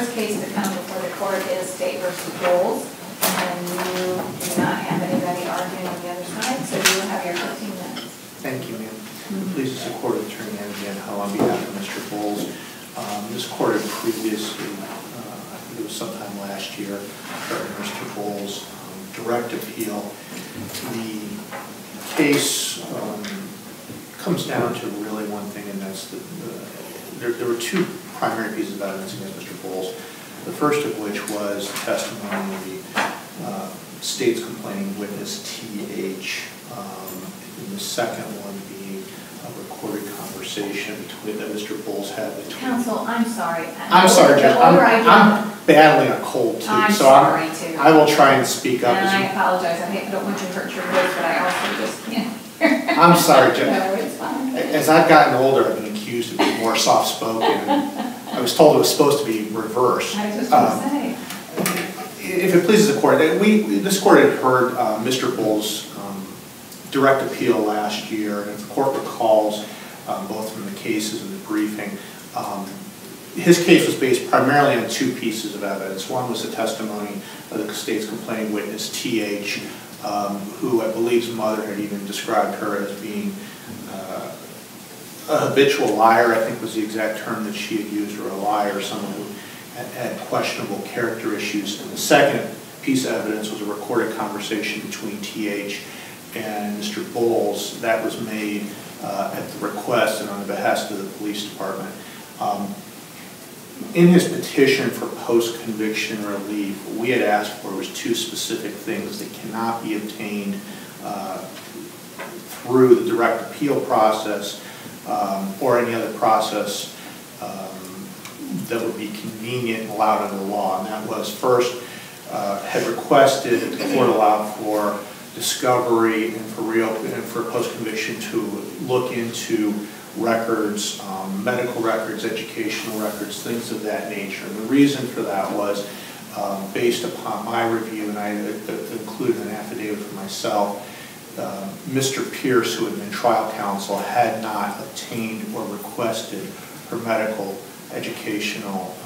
first case to come before the court is State v. Bowles, and you do not have anybody arguing on the other side, so you will have your 15 minutes. Thank you, ma'am. Please support Attorney Ann Ho on behalf of Mr. Bowles. This court had previously, I think it was sometime last year, heard Mr. Bowles' direct appeal. The case comes down to really one thing, and that's there were two primary pieces of evidence against Mr. Bowles. The first of which was the testimony of the state's complaining witness, T.H., and the second one being a recorded conversation that Mr. Bowles had between... Counsel, I'm sorry. I'm sorry, Judge. I'm battling a cold, too. I'm so sorry, too. I will try and speak up. And I apologize. I don't want to hurt your voice, but I also just can't hear. I'm sorry, Judge. No, it's fine. As I've gotten older, I've been accused of being more soft-spoken. I was told it was supposed to be reversed. I was just going to say. If it pleases the court, this court had heard Mr. Bowles' direct appeal last year, and if the court recalls, both from the cases and the briefing, his case was based primarily on two pieces of evidence. One was the testimony of the state's complaining witness, T.H., who I believe's mother had even described her as being a habitual liar, I think was the exact term that she had used, or a liar, someone who had questionable character issues. And the second piece of evidence was a recorded conversation between T.H. and Mr. Bowles that was made at the request and on the behest of the police department. In his petition for post-conviction relief, we had asked for was two specific things that cannot be obtained through the direct appeal process or any other process that would be convenient and allowed under the law. And that was, first, had requested that the court allow for discovery and for post-conviction to look into records, medical records, educational records, things of that nature. And the reason for that was based upon my review, and I included an affidavit for myself. Mr. Pierce, who had been trial counsel, had not obtained or requested her medical, educational,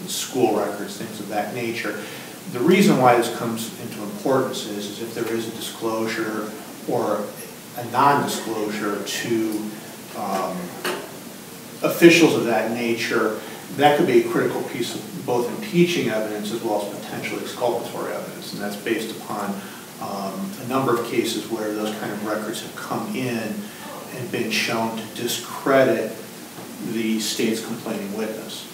school records, things of that nature. The reason why this comes into importance is if there is a disclosure or a non-disclosure to officials of that nature, that could be a critical piece of both impeaching evidence as well as potentially exculpatory evidence. And that's based upon a number of cases where those kind of records have come in and been shown to discredit the state's complaining witness.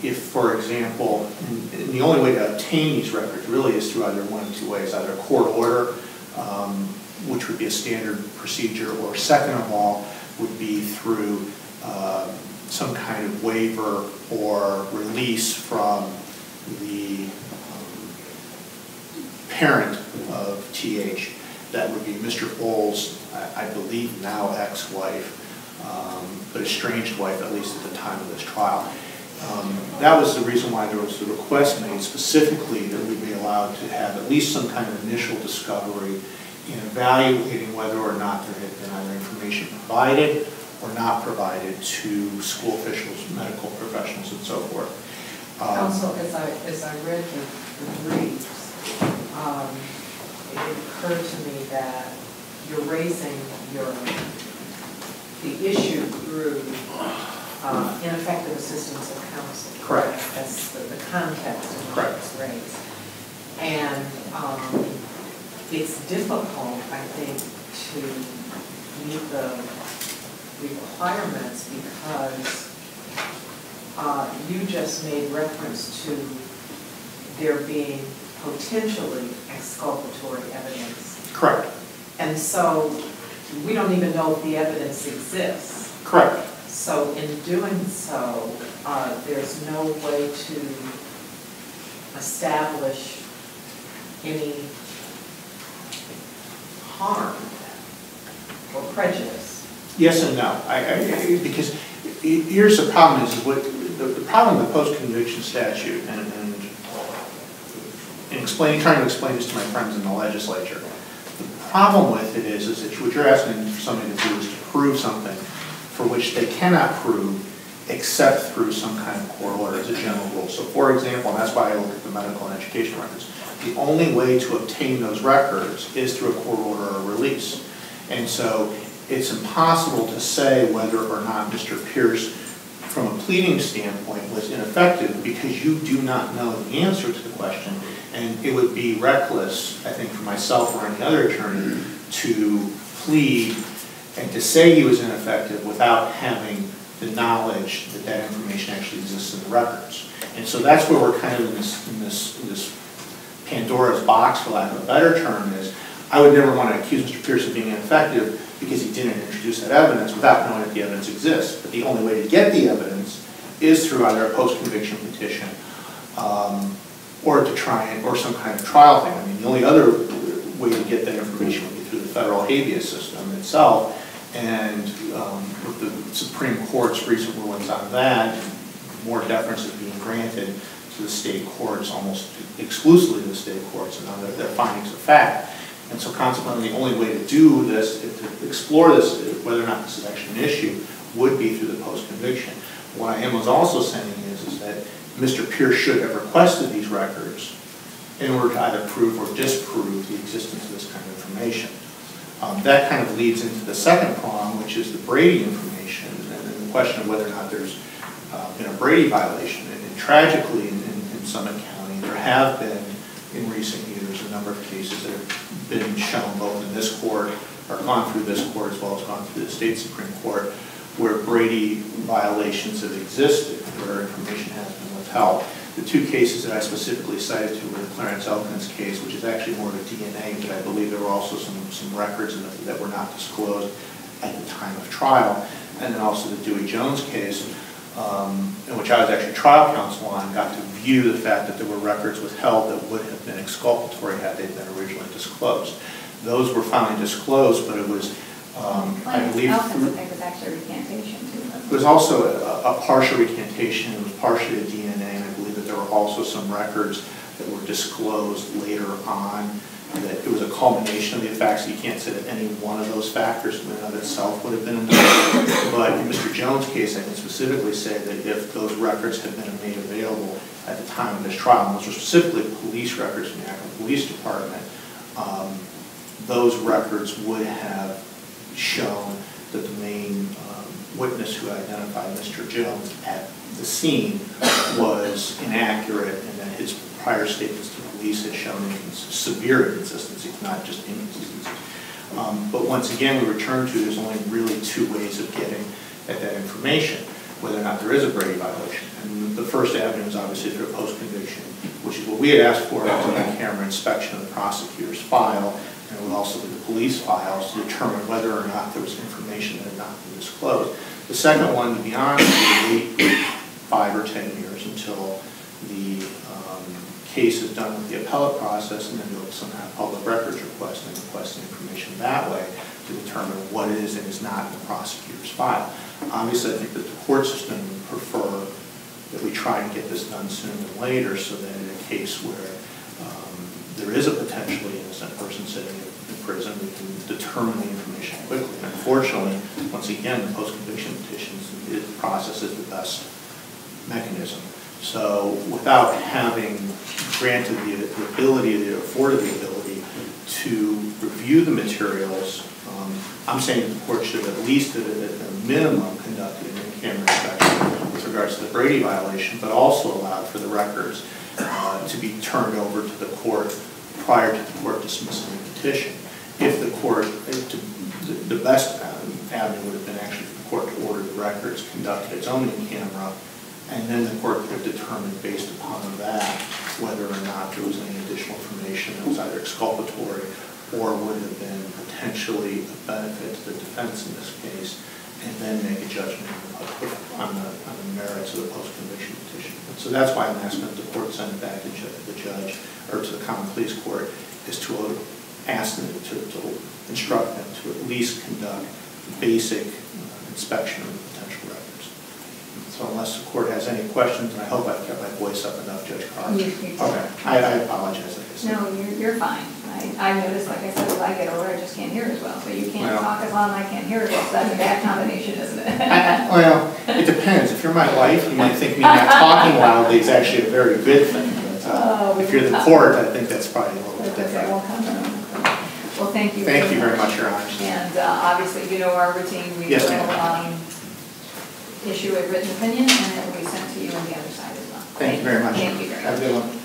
If, for example, and the only way to obtain these records really is through either one of two ways, either a court order, which would be a standard procedure, or second of all, would be through some kind of waiver or release from the parent of T.H. That would be Mr. Bowles', I believe now ex-wife, but estranged wife, at least at the time of this trial. That was the reason why there was the request made specifically that we be allowed to have at least some kind of initial discovery in evaluating whether or not there had been either information provided or not provided to school officials, medical professionals, and so forth. Also, as I read the briefs, it occurred to me that you're raising the issue through ineffective assistance of counsel. Correct. That's the context in which it's raised. And it's difficult, I think, to meet the requirements because you just made reference to there being potentially exculpatory evidence. Correct. And so we don't even know if the evidence exists. Correct. So in doing so, there's no way to establish any harm or prejudice. Yes and no. Because here's the problem: is what the problem with the post-conviction statute, and trying to explain this to my friends in the legislature. The problem with it is that what you're asking for somebody to do is to prove something for which they cannot prove except through some kind of court order as a general rule. So for example, and that's why I look at the medical and education records, the only way to obtain those records is through a court order or release. And so it's impossible to say whether or not Mr. Pierce, from a pleading standpoint, was ineffective, because you do not know the answer to the question, and it would be reckless, I think, for myself or any other attorney to plead and to say he was ineffective without having the knowledge that that information actually exists in the records. And so that's where we're kind of in this Pandora's box, for lack of a better term, is I would never want to accuse Mr. Pierce of being ineffective because he didn't introduce that evidence without knowing that the evidence exists. But the only way to get the evidence is through either a post-conviction petition or to try and, or some kind of trial thing. I mean, the only other way to get that information would be through the federal habeas system itself. And with the Supreme Court's recent rulings on that, more deference is being granted to the state courts, almost exclusively to the state courts, and on their findings of fact. And so consequently, the only way to do this, to explore this, whether or not this is actually an issue, would be through the post-conviction. What I am was also saying is that Mr. Pierce should have requested these records in order to either prove or disprove the existence of this kind of information. That kind of leads into the second prong, which is the Brady information, and the question of whether or not there's been a Brady violation. And tragically, in Summit County, there have been, in recent years, a number of cases that have been shown both in this court, or gone through this court, as well as gone through the state Supreme Court, where Brady violations have existed, where information has been withheld. The two cases that I specifically cited to were the Clarence Elkins case, which is actually more of a DNA, but I believe there were also some records that were not disclosed at the time of trial, and then also the Dewey Jones case, in which I was actually trial counsel on, got to view the fact that there were records withheld that would have been exculpatory had they been originally disclosed. Those were finally disclosed, but it was, I believe, it was actually a recantation too. It was also a partial recantation. It was partially a DNA, and I believe that there were also some records that were disclosed later on. That it was a culmination of the facts. You can't say that any one of those factors in and of itself would have been enough. But in Mr. Jones' case, I can specifically say that if those records had been made available at the time of this trial, and those were specifically police records from the Akron Police Department, those records would have shown that the main witness who identified Mr. Jones at the scene was inaccurate, and that his prior statements to police had shown severe inconsistencies, not just inconsistencies. But once again, we return to there's only really two ways of getting at that information, whether or not there is a Brady violation. And the first avenue is obviously through a post-conviction, which is what we had asked for after the camera inspection of the prosecutor's file, and also the police files to determine whether or not there was information that had not been disclosed. The second one, to be honest, would wait 5 or 10 years until the case is done with the appellate process, and then do some kind of public records request and request information that way to determine what is and is not in the prosecutor's file. Obviously, I think that the court system would prefer that we try and get this done sooner than later, so that in a case where there is a potentially innocent person sitting in prison, we can determine the information quickly. And unfortunately, once again, the post-conviction petitions process is the best mechanism. So without having granted the ability, afforded the ability to review the materials, I'm saying that the court should at least at a minimum conduct an in-camera inspection with regards to the Brady violation, but also allowed for the records to be turned over to the court prior to the court dismissing the petition. If the court, the best avenue would have been actually for the court to order the records, conduct its own in-camera, and then the court could have determined based upon that whether or not there was any additional information that was either exculpatory or would have been potentially a benefit to the defense in this case, and then make a judgment on the merits of the post-conviction petition. And so that's why I'm asking that the court send it back to the judge, or to the common police court, is to ask them to instruct them to at least conduct basic inspection of the potential records. So unless the court has any questions, and I hope I've kept my voice up enough, Judge Carr. You did. Okay, I apologize. Like I said. No, you're fine. I noticed, like I said, as I get older, I just can't hear as well. So you can't Well. talk as loud and I can't hear as well. So that's a bad combination, isn't it? Well, it depends. If you're my wife, you might think me not talking loudly is actually a very good thing. But, if you're the court, I think that's probably a little bit Okay, different. we'll come in. Well, thank you. Thank you very much, Your Honor. And obviously, you know our routine. We Yes, will ma'am. issue a written opinion, and it will be sent to you on the other side as well. Thank you very much. Thank you very much. Have a good one.